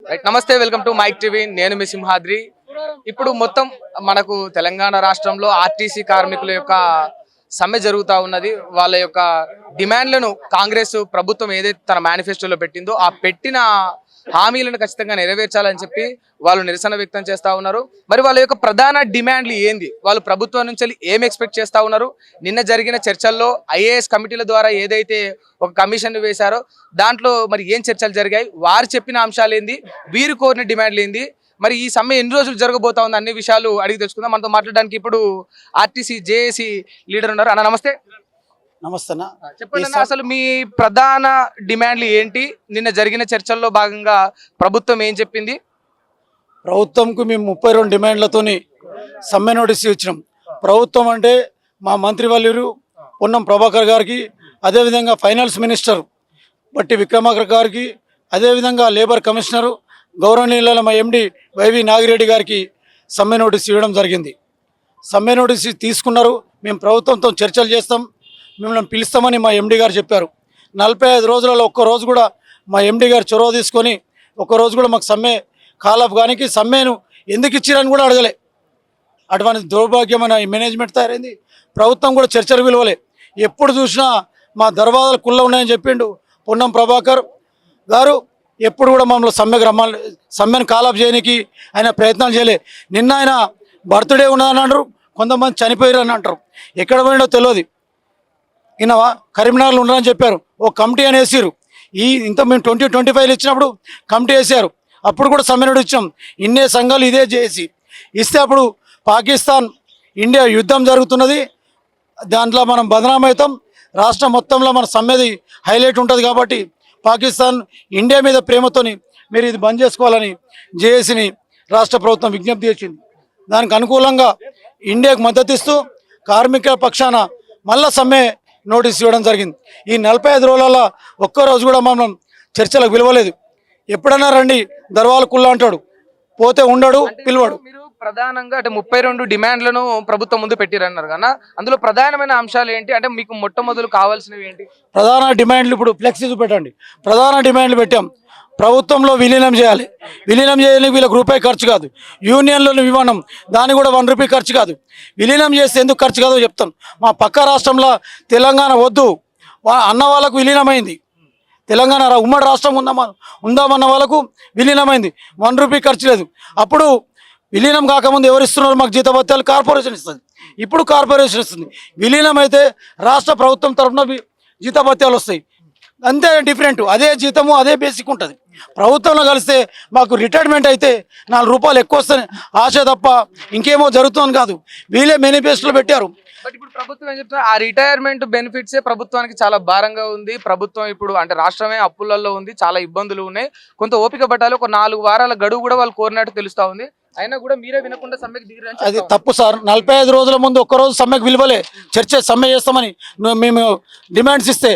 Right, నమస్తే, welcome to mic TV. నేను మీ సింహాద్రి. ఇప్పుడు మొత్తం మనకు తెలంగాణ రాష్ట్రంలో ఆర్టీసీ కార్మికుల యొక్క సమ్మె జరుగుతూ ఉన్నది. వాళ్ళ యొక్క డిమాండ్లను కాంగ్రెస్ ప్రభుత్వం ఏదైతే తన మేనిఫెస్టోలో పెట్టిందో ఆ పెట్టిన హామీలను ఖచ్చితంగా నెరవేర్చాలని చెప్పి వాళ్ళు నిరసన వ్యక్తం చేస్తూ ఉన్నారు. మరి వాళ్ళ యొక్క ప్రధాన డిమాండ్లు ఏంది, వాళ్ళు ప్రభుత్వం నుంచి ఏం ఎక్స్పెక్ట్ చేస్తూ ఉన్నారు? నిన్న జరిగిన చర్చల్లో ఐఏఎస్ కమిటీల ద్వారా ఏదైతే ఒక కమిషన్ వేశారో దాంట్లో మరి ఏం చర్చలు జరిగాయి, వారు చెప్పిన అంశాలు ఏంది, వీరు కోరిన డిమాండ్లు ఏంది, మరి ఈ సమ్మె ఎన్ని రోజులు జరగబోతా ఉంది అన్ని విషయాలు అడిగి తెలుసుకుందాం. మనతో మాట్లాడడానికి ఇప్పుడు ఆర్టీసీ జేఏసీ లీడర్ ఉన్నారు. అన్న నమస్తే. నమస్తే. చెప్పండి అన్న, అసలు మీ ప్రధాన డిమాండ్లు ఏంటి? నిన్న జరిగిన చర్చల్లో భాగంగా ప్రభుత్వం ఏం చెప్పింది? ప్రభుత్వంకు మేము 32 డిమాండ్లతోని సమ్మె నోటీస్ ఇచ్చినాం. ప్రభుత్వం అంటే మా మంత్రివర్యులు పొన్నం ప్రభాకర్ గారికి, అదేవిధంగా ఫైనాన్స్ మినిస్టర్ బట్టి విక్రమార్క గారికి, అదేవిధంగా లేబర్ కమిషనరు గౌరవనీయుల మా ఎండి వైవి నాగిరెడ్డి గారికి సమ్మె నోటీస్ ఇవ్వడం జరిగింది. సమ్మె నోటీస్ తీసుకున్నారు. మేము ప్రభుత్వంతో చర్చలు చేస్తాం, మిమ్మల్ని పిలుస్తామని మా ఎండి గారు చెప్పారు. 45 రోజులలో ఒక్కరోజు కూడా మా ఎండి గారు చొరవ తీసుకొని ఒక్కరోజు కూడా మాకు సమ్మె కాలప్ కానీ సమ్మెను ఎందుకు ఇచ్చిరని కూడా అడగలే. అటువంటి దౌర్భాగ్యమైన మేనేజ్మెంట్ తయారైంది. ప్రభుత్వం కూడా చర్చలు విలువలే. ఎప్పుడు చూసినా మా దర్వాజాలు కుళ్ళ ఉన్నాయని చెప్పిండు పొన్నం ప్రభాకర్ గారు. ఎప్పుడు కూడా మమ్మల్ని సమ్మెను కాలప్ చేయడానికి ఆయన ప్రయత్నాలు చేయలే. నిన్న ఆయన బర్త్డే ఉన్నదని అంటారు, కొంతమంది చనిపోయారు అని అంటారు. ఎక్కడ పోయిండో తెలియదు. ఈయనవా కరీంనగర్లో ఉన్నారని చెప్పారు. ఓ కమిటీ అని వేసారు. ఇంత మేము 2025 ఇచ్చినప్పుడు కమిటీ వేసారు. అప్పుడు కూడా సమ్మె నోటీస్ ఇచ్చాం. ఇన్నే సంఘాలు ఇదే చేసి ఇస్తే అప్పుడు పాకిస్తాన్ ఇండియా యుద్ధం జరుగుతున్నది, దాంట్లో మనం బదనామవుతాం, రాష్ట్రం మొత్తంలో మన సమ్మెది హైలైట్ ఉంటుంది కాబట్టి పాకిస్తాన్ ఇండియా మీద ప్రేమతోని మీరు ఇది బంద్ చేసుకోవాలని జేఏసీని రాష్ట్ర ప్రభుత్వం విజ్ఞప్తి చేసింది. దానికి అనుకూలంగా ఇండియాకు మద్దతు ఇస్తూ కార్మికుల పక్షాన మళ్ళా సమ్మె నోటీస్ ఇవ్వడం జరిగింది. ఈ 45 రోజులలో ఒక్కరోజు కూడా మనం చర్చలకు పిలవలేదు. ఎప్పుడన్నా రండి దర్వాల కుల్లా అంటాడు, పోతే ఉండడు, పిలవడు. మీరు ప్రధానంగా అంటే 32 డిమాండ్లను ప్రభుత్వం ముందు పెట్టిరన్నారు కదా, అందులో ప్రధానమైన అంశాలు ఏంటి? అంటే మీకు మొట్టమొదలు కావాల్సినవి ఏంటి? ప్రధాన డిమాండ్లు ఇప్పుడు ఫ్లెక్సీ చూపెట్టండి. ప్రధాన డిమాండ్లు పెట్టాం. ప్రభుత్వంలో విలీనం చేయాలి. విలీనం చేయడానికి వీళ్ళకి రూపాయి ఖర్చు కాదు. యూనియన్లను విమానం దానికి కూడా 1 రూపాయి ఖర్చు కాదు. విలీనం చేస్తే ఎందుకు ఖర్చు కాదో చెప్తాను. మా పక్క రాష్ట్రంలో తెలంగాణ వద్దు అన్న వాళ్ళకు విలీనమైంది. తెలంగాణ ఉమ్మడి రాష్ట్రం ఉందామన్న వాళ్ళకు విలీనమైంది. 1 రూపాయి ఖర్చు లేదు. అప్పుడు విలీనం కాకముందు ఎవరు ఇస్తున్నారు? మాకు జీతభత్యాలు కార్పొరేషన్ ఇస్తుంది. ఇప్పుడు కార్పొరేషన్ ఇస్తుంది. విలీనం అయితే రాష్ట్ర ప్రభుత్వం తరఫున జీతభత్యాలు వస్తాయి. అంతే డిఫరెంట్. అదే జీతము అదే బేసిక్ ఉంటుంది. ప్రభుత్వంలో కలిస్తే మాకు రిటైర్మెంట్ అయితే 4 రూపాయలు ఎక్కువ వస్తాయి ఆశ తప్ప ఇంకేమో జరుగుతుంది కాదు. వీళ్ళే మేనిఫెస్టోలో పెట్టారు. బట్ ఇప్పుడు ప్రభుత్వం ఏం చెప్తున్నారు? ఆ రిటైర్మెంట్ బెనిఫిట్సే ప్రభుత్వానికి చాలా భారంగా ఉంది. ప్రభుత్వం ఇప్పుడు అంటే రాష్ట్రమే అప్పులలో ఉంది, చాలా ఇబ్బందులు ఉన్నాయి. కొంత ఓపిక పట్టాలి. ఒక 4 వారాల గడువు కూడా వాళ్ళు కోరినట్టు తెలుస్తా ఉంది. అయినా కూడా మీరే వినకుండా సమ్మెకు దిగిరని అది తప్పు సార్. 45 రోజుల ముందు ఒక్కరోజు సమ్మెకు విలువలే. సమ్మె చేస్తామని మేము డిమాండ్స్ ఇస్తే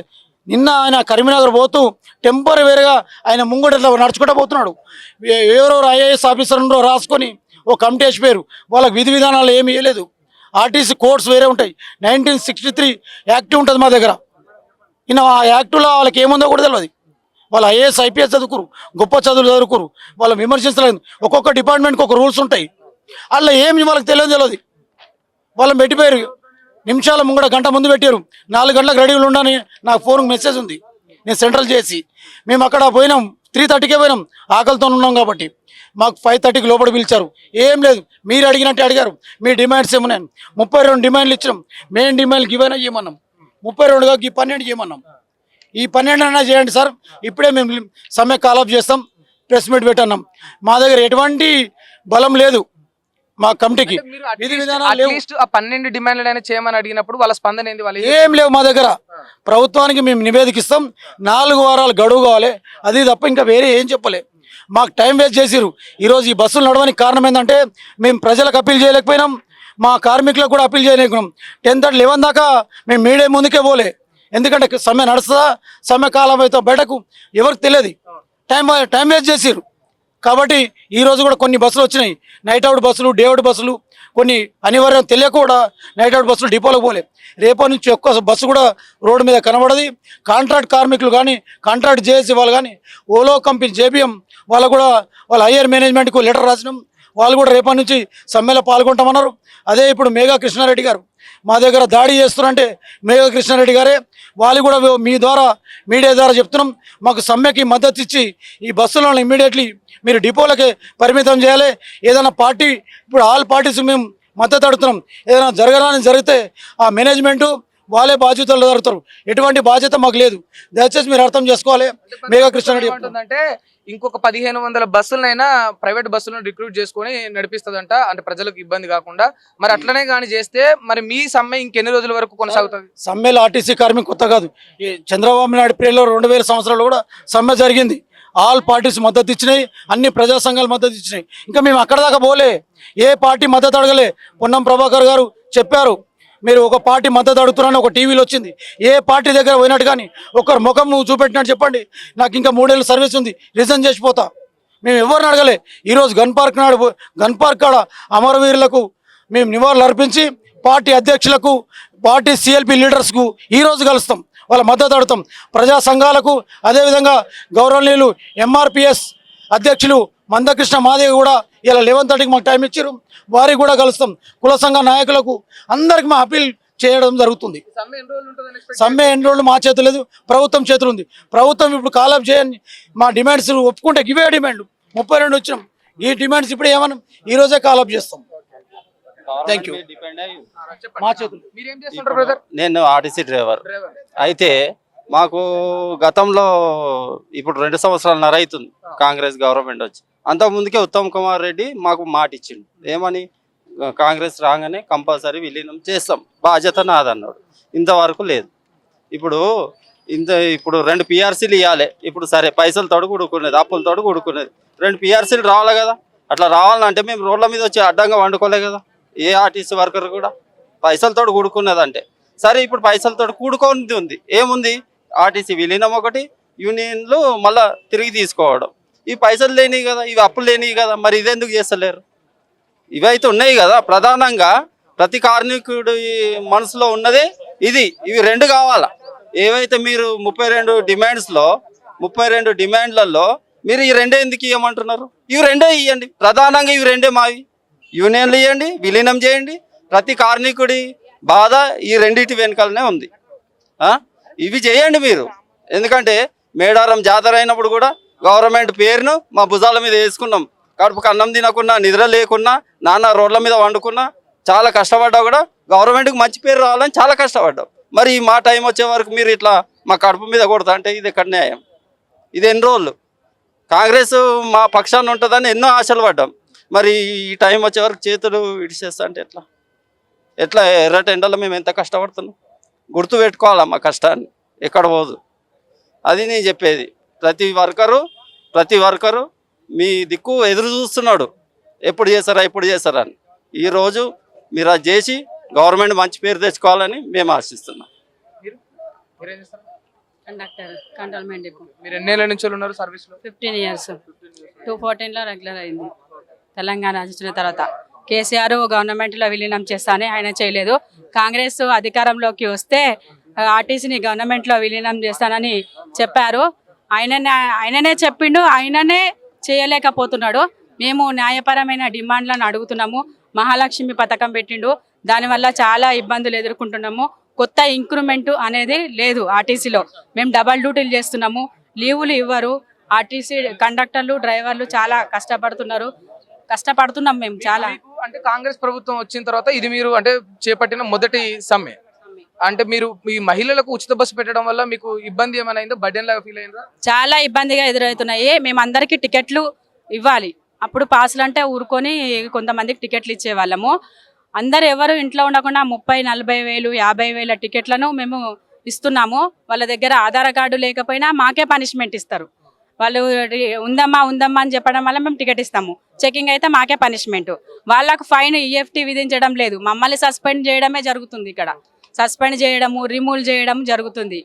నిన్న ఆయన కరీంనగర్ పోతూ టెంపరీగా ఆయన ముంగటలో నడుచుకుంటూ పోతున్నాడు. ఎవరెవరు ఐఏఎస్ ఆఫీసర్లో రాసుకొని ఓ కమిటీ వేసిపోయారు. వాళ్ళకి విధి విధానాలు ఏమి ఇవ్వలేదు. ఆర్టీసీ కోడ్స్ వేరే ఉంటాయి. 1963 యాక్ట్ ఉంటుంది మా దగ్గర. ఈయన ఆ యాక్టులో వాళ్ళకి ఏముందో కూడా తెలియదు. వాళ్ళు ఐఏఎస్ ఐపీఎస్ చదువుకురు, గొప్ప చదువులు చదువుకురు. వాళ్ళు విమర్శించలేదు. ఒక్కొక్క డిపార్ట్మెంట్కి ఒక రూల్స్ ఉంటాయి. అట్లా ఏమి వాళ్ళకి తెలియదు. వాళ్ళని పెట్టిపోయారు. నిమిషాల ముంగడ గంట ముందు పెట్టారు. 4 గంటలకు రెడీలు ఉండని నాకు ఫోన్కి మెసేజ్ ఉంది. నేను సెంట్రల్ చేసి మేము అక్కడ పోయినాం. 3:30కే పోయినాం. ఆకలితో ఉన్నాం కాబట్టి మాకు 5:30కి లోపల పిలిచారు. ఏం లేదు, మీరు అడిగినట్టే అడిగారు. మీ డిమాండ్స్ ఏమన్నాను? 32 డిమాండ్లు ఇచ్చినాం. మెయిన్ డిమాండ్కి ఇవైనా చేయమన్నాం. 32గా ఈ 12 చేయమన్నాం. ఈ 12 అయినా చేయండి సార్, ఇప్పుడే మేము సమ్మె కాలప్ చేస్తాం, ప్రెస్ మీట్ పెట్టన్నాం. మా దగ్గర ఎటువంటి బలం లేదు. మా కమిటీకి విధి విధానాలు లేవు. ఆ 12 డిమాండ్లు చేయమని అడిగినప్పుడు వాళ్ళ స్పందన ఏంది? వాళ్ళు ఏం లేవు మా దగ్గర. ప్రభుత్వానికి మేము నివేదిక ఇస్తాం. 4 వారాలు గడువు కావాలి, అది తప్ప ఇంకా వేరే ఏం చెప్పలే. మాకు టైం వేస్ట్ చేసిరు. ఈరోజు ఈ బస్సులు నడవడానికి కారణం ఏంటంటే మేము ప్రజలకు అప్పీల్ చేయలేకపోయినాం, మా కార్మికులకు కూడా అప్పీల్ చేయలేకపోయినాం. 10:30, 11 దాకా మేము మీడియా ముందుకే పోలే. ఎందుకంటే సమ్మె నడుస్తుందా, సమ్మె కాలం అయితే బయటకు ఎవరికి తెలియదు. టైం వేస్ట్ చేసిరు. కాబట్టి ఈరోజు కూడా కొన్ని బస్సులు వచ్చినాయి. నైట్ అవుట్ బస్సులు, డే అవుట్ బస్సులు, కొన్ని అనివార్యం తెలియక కూడా నైట్ అవుట్ బస్సులు డిపోలకు పోలే. రేపటి నుంచి ఒక్క బస్సు కూడా రోడ్డు మీద కనబడది. కాంట్రాక్ట్ కార్మికులు కానీ కాంట్రాక్ట్ జేఏసీ వాళ్ళు కానీ ఓలో కంపెనీ జేబీఎం వాళ్ళు కూడా వాళ్ళ హయ్యర్ మేనేజ్మెంట్కు లెటర్ రాసినాం. వాళ్ళు కూడా రేపటి నుంచి సమ్మెలో పాల్గొంటామన్నారు. అదే ఇప్పుడు మేఘా కృష్ణారెడ్డి గారు మా దగ్గర దాడి చేస్తున్నారంటే మేఘా కృష్ణారెడ్డి గారే. వాళ్ళు కూడా మీ ద్వారా మీడియా ద్వారా చెప్తున్నాం, మాకు సమ్మెకి మద్దతు ఇచ్చి ఈ బస్సులను ఇమ్మీడియట్లీ మీరు డిపోలకే పరిమితం చేయాలి. ఏదైనా పార్టీ ఇప్పుడు ఆల్ పార్టీస్ మేము మద్దతు అడుగుతున్నాం. ఏదైనా జరగడానికి జరిగితే ఆ మేనేజ్మెంటు వాళ్ళే బాధ్యతలు జరుగుతారు. ఎటువంటి బాధ్యత మాకు లేదు. దయచేసి మీరు అర్థం చేసుకోవాలి. మేఘా కృష్ణారెడ్డి ఏమంటుందంటే ఇంకొక 1500 బస్సులనైనా ప్రైవేట్ బస్సులను రిక్రూట్ చేసుకొని నడిపిస్తుందంట, అంటే ప్రజలకు ఇబ్బంది కాకుండా. మరి అట్లనే కానీ చేస్తే మరి మీ సమ్మె ఇంకెన్ని రోజుల వరకు కొనసాగుతుంది? సమ్మెలో ఆర్టీసీ కార్మికులు కొత్త కాదు. ఈ చంద్రబాబు నాయుడు పీరియడ్లో 2000 సంవత్సరాలు కూడా సమ్మె జరిగింది. ఆల్ పార్టీస్ మద్దతు ఇచ్చినాయి, అన్ని ప్రజా సంఘాలు మద్దతు ఇచ్చినాయి. ఇంకా మేము అక్కడ దాకా పోలే, ఏ పార్టీ మద్దతు అడగలే. పొన్నం ప్రభాకర్ గారు చెప్పారు, మీరు ఒక పార్టీ మద్దతు అడుగుతున్నారని ఒక టీవీలో వచ్చింది. ఏ పార్టీ దగ్గర పోయినట్టు కానీ ఒకరు ముఖం నువ్వు చూపెట్టినట్టు చెప్పండి, నాకు ఇంకా 3 ఏళ్ళ సర్వీస్ ఉంది, రిజైన్ చేసిపోతా. మేము ఎవరిని అడగలే. ఈరోజు గన్ పార్క్ కాడ అమరవీరులకు మేము నివాళులు అర్పించి పార్టీ అధ్యక్షులకు పార్టీ సిఎల్పి లీడర్స్కు ఈరోజు కలుస్తాం, వాళ్ళ మద్దతు అడుగుతాం. ప్రజా సంఘాలకు అదేవిధంగా గౌరవనీయులు ఎంఆర్పిఎస్ అధ్యక్షులు మందకృష్ణ మాదేవి కూడా ఇలా 11:30కి మాకు టైం ఇచ్చారు, వారికి కూడా కలుస్తాం. కుల సంఘ నాయకులకు అందరికి మా అప్పీల్ చేయడం జరుగుతుంది. సమ్మె ఎన్ని రోజులు మా చేతులు లేదు, ప్రభుత్వం చేతులు ఉంది. ప్రభుత్వం ఇప్పుడు కాలం చేయని మా డిమాండ్స్ ఒప్పుకుంటే ఇవే డిమాండ్ 32 వచ్చినాం. ఈ డిమాండ్స్ ఇప్పుడు ఏమన్నా ఈ రోజే కాలప్ చేస్తాం. Thank you. మా చేతులు. మీరేం చేస్తుంటారు బ్రదర్? నేను ఆర్టీసీ డ్రైవర్. అయితే మాకు గతంలో ఇప్పుడు 2 సంవత్సరాలన్నర అవుతుంది కాంగ్రెస్ గవర్నమెంట్ వచ్చి. అంతకుముందుకే ఉత్తమ్ కుమార్ రెడ్డి మాకు మాట ఇచ్చిండు, ఏమని కాంగ్రెస్ రాగానే కంపల్సరీ విలీనం చేస్తాం, బాధ్యత నాదన్నాడు. ఇంతవరకు లేదు. ఇప్పుడు 2 పిఆర్సీలు ఇవ్వాలి. ఇప్పుడు సరే పైసలతోడు కూడుకునేది, అప్పులతోడు కూడుకునేది. 2 పిఆర్సీలు రావాలి కదా. అట్లా రావాలంటే మేము రోడ్ల మీద వచ్చి అడ్డంగా వండుకోలే కదా. ఏ ఆర్టీసీ వర్కర్ కూడా పైసలతోడు కూడుకున్నదంటే సరే. ఇప్పుడు పైసలతోడు కూడుకోనిది ఉంది, ఏముంది? ఆర్టీసీ విలీనం ఒకటి, యూనియన్లు మళ్ళా తిరిగి తీసుకోవడం. ఈ పైసలు లేనివి కదా, ఇవి అప్పులు లేనివి కదా, మరి ఇదెందుకు చేస్తలేరు? ఇవైతే ఉన్నాయి కదా. ప్రధానంగా ప్రతి కార్మికుడి మనసులో ఉన్నదే ఇది. ఇవి 2 కావాలా. ఏవైతే మీరు 32 డిమాండ్స్లో 32 డిమాండ్లలో మీరు ఈ 2 ఎందుకు ఇవ్వమంటున్నారు? ఇవి 2 ఇవ్వండి. ప్రధానంగా ఇవి 2 మావి. యూనియన్లు ఇవ్వండి, విలీనం చేయండి. ప్రతి కార్మికుడి బాధ ఈ 2 వెనకాలనే ఉంది. ఇవి చేయండి మీరు. ఎందుకంటే మేడారం జాతర అయినప్పుడు కూడా గవర్నమెంట్ పేరును మా భుజాల మీద వేసుకున్నాం. కడుపుకు అన్నం తినకున్నా, నిద్ర లేకున్నా, నాన్న రోడ్ల మీద వండుకున్నా, చాలా కష్టపడ్డా కూడా గవర్నమెంట్కి మంచి పేరు రావాలని చాలా కష్టపడ్డాం. మరి మా టైం వచ్చే వరకు మీరు ఇట్లా మా కడుపు మీద కొడతా అంటే ఇది ఎక్కడ న్యాయం? ఇది ఎన్ని రోజులు కాంగ్రెస్ మా పక్షాన్ని ఉంటుందని ఎన్నో ఆశలు పడ్డాం. మరి ఈ టైం వచ్చే వరకు చేతులు ఇడిచేస్తా అంటే ఎట్లా ఎర్రటి ఎండలో మేము ఎంత కష్టపడుతున్నాం? గుర్తు పెట్టుకోవాలా మా కష్టాన్ని, ఎక్కడ పోదు. అది నేను చెప్పేది. ప్రతి వర్కరు మీ దిక్కు ఎదురు చూస్తున్నాడు, ఎప్పుడు చేస్తారా అని. ఈరోజు మీరు అది చేసి గవర్నమెంట్ మంచి పేరు తెచ్చుకోవాలని మేము ఆశిస్తున్నాం. Cantonment depot. మీరు ఎన్ని ఏళ్ళ నుంచి ఉన్నారు సర్వీస్ లో? 15 ఇయర్స్. 2014లో రెగ్యులర్ అయింది. తెలంగాణ వచ్చిన తర్వాత కేసీఆర్ గవర్నమెంట్లో విలీనం చేస్తానని ఆయన చేయలేదు. కాంగ్రెస్ అధికారంలోకి వస్తే ఆర్టీసీని గవర్నమెంట్లో విలీనం చేస్తానని చెప్పారు. ఆయననే చెప్పిండు, ఆయననే చేయలేకపోతున్నాడు. మేము న్యాయపరమైన డిమాండ్లను అడుగుతున్నాము. మహాలక్ష్మి పథకం పెట్టిండు, దానివల్ల చాలా ఇబ్బందులు ఎదుర్కొంటున్నాము. కొత్త ఇంక్రిమెంట్ అనేది లేదు ఆర్టీసీలో. మేము డబల్ డ్యూటీలు చేస్తున్నాము, లీవులు ఇవ్వరు. ఆర్టీసీ కండక్టర్లు డ్రైవర్లు చాలా కష్టపడుతున్నాం మేము చాలా. అంటే కాంగ్రెస్ ప్రభుత్వం వచ్చిన తర్వాత ఇది మీరు అంటే చేపట్టిన మొదటి సమ్మె. అంటే మీరు ఈ మహిళలకు ఉచిత బస్సు పెట్టడం వల్ల మీకు ఇబ్బంది ఏమైనా అయిందో, బడ్డెన్ లాగా ఫీల్ అయిందా? చాలా ఇబ్బందిగా ఎదురవుతున్నాయి. మేము అందరికీ టికెట్లు ఇవ్వాలి. అప్పుడు పాసులు అంటే ఊరుకొని కొంతమందికి టికెట్లు ఇచ్చేవాళ్ళము. అందరు ఎవరు ఇంట్లో ఉండకుండా 30-40 వేలు 50 వేల టికెట్లను మేము ఇస్తున్నాము. వాళ్ళ దగ్గర ఆధార్ కార్డు లేకపోయినా మాకే పనిష్మెంట్ ఇస్తారు. వాళ్ళు ఉందమ్మా అని చెప్పడం వల్ల మేము టికెట్ ఇస్తాము. చెకింగ్ అయితే మాకే పనిష్మెంట్. వాళ్ళకు ఫైన్ EFT విధించడం లేదు, మమ్మల్ని సస్పెండ్ చేయడమే జరుగుతుంది. ఇక్కడ సస్పెండ్ చేయడము, రిమూవ్ చేయడం జరుగుతుంది.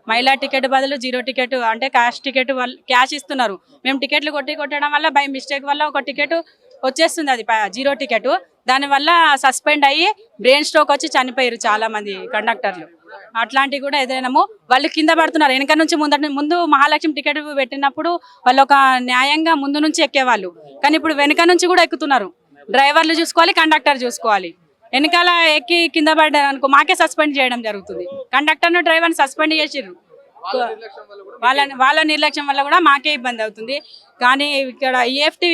మహిళా టికెట్ బదులు 0 టికెట్ అంటే క్యాష్ ఇస్తున్నారు. మేము టికెట్లు కొట్టడం వల్ల బై మిస్టేక్ వల్ల ఒక టికెట్ వచ్చేస్తుంది, అది 0 టికెట్. దానివల్ల సస్పెండ్ అయ్యి బ్రెయిన్ స్ట్రోక్ వచ్చి చనిపోయారు చాలా మంది కండక్టర్లు. అట్లాంటివి కూడా ఎదురైనాము. వాళ్ళు కింద పడుతున్నారు. వెనక నుంచి ముందు మహాలక్ష్మి టికెట్ పెట్టినప్పుడు వాళ్ళు ఒక న్యాయంగా ముందు నుంచి ఎక్కేవాళ్ళు, కానీ ఇప్పుడు వెనక నుంచి కూడా ఎక్కుతున్నారు. డ్రైవర్లు చూసుకోవాలి, కండక్టర్ చూసుకోవాలి. వెనకాల ఎక్కి కింద పడ్డారు అనుకో మాకే సస్పెండ్ చేయడం జరుగుతుంది. కండక్టర్ను డ్రైవర్ని సస్పెండ్ చేసిర్రు. వాళ్ళ నిర్లక్ష్యం వల్ల కూడా మాకే ఇబ్బంది అవుతుంది. కానీ ఇక్కడ ఈఎఫ్టీ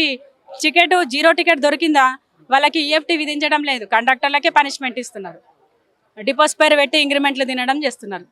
టికెట్ 0 టికెట్ దొరికిందా వాళ్ళకి ఈఎఫ్టీ విధించడం లేదు. కండక్టర్లకే పనిష్మెంట్ ఇస్తున్నారు. డిపోస్ పేరు పెట్టి ఇంక్రిమెంట్లు తినడం చేస్తున్నారు.